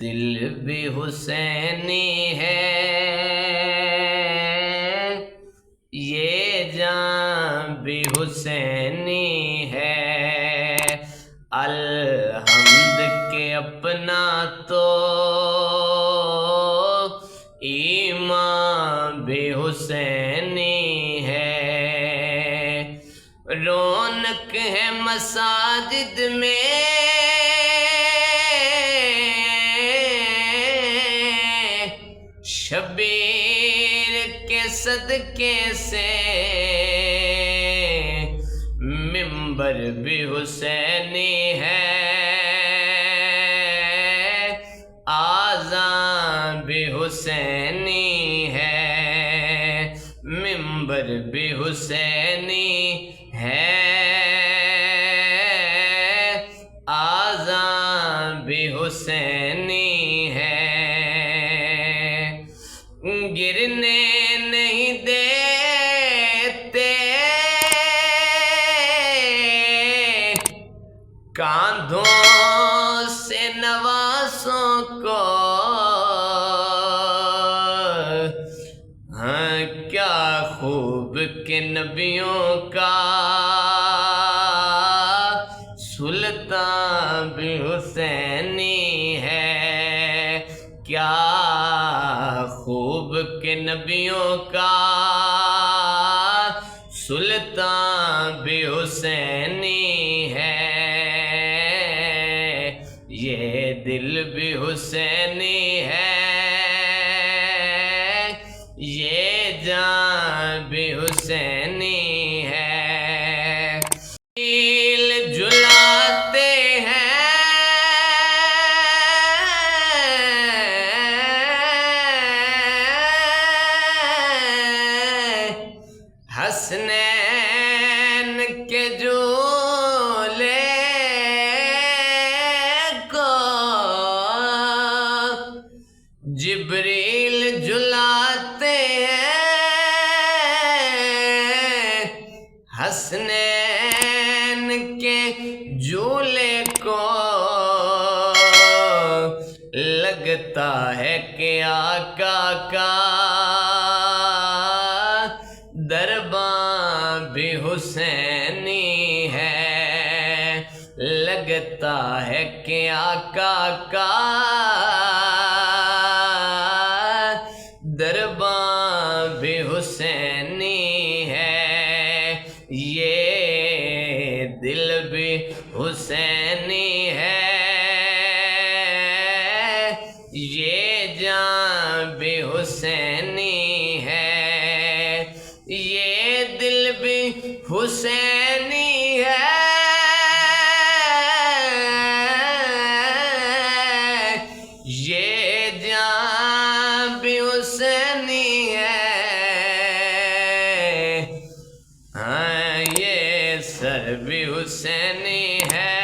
دل بھی حسینی ہے، یہ جان بھی حسینی ہے، الحمد کے اپنا تو ایمان بھی حسینی ہے، رونق ہے مساجد میں شبیر کے صدقے سے، منبر بھی حسینی ہے، آذان بھی حسینی ہے، منبر بھی حسینی ہے، آذان بھی حسینی ہے، گرنے نہیں دیتے کاندھوں سے نوازوں کو، ہاں کیا خوب کہ نبیوں کا سلطان بھی حسینی ہے، کیا خوب کہ نبیوں کا سلطان بھی حسینی ہے، یہ دل بھی حسینی ہے، یہ جان بھی حسینی ہے، دل جلاتے ہیں حسنین کے جھولے کو، جبریل جلاتے ہیں حسنین کے جھولے کو، لگتا ہے کہ آقا کا دربان بھی حسینی ہے، لگتا ہے کہ آقا کا دربان بھی حسینی ہے، یہ دل بھی حسینی ہے، یہ جان بھی حسینی ہے، یہ دل بھی حسینی ہے، یہ جان بھی حسینی ہے، ہاں یہ سر بھی حسینی ہے۔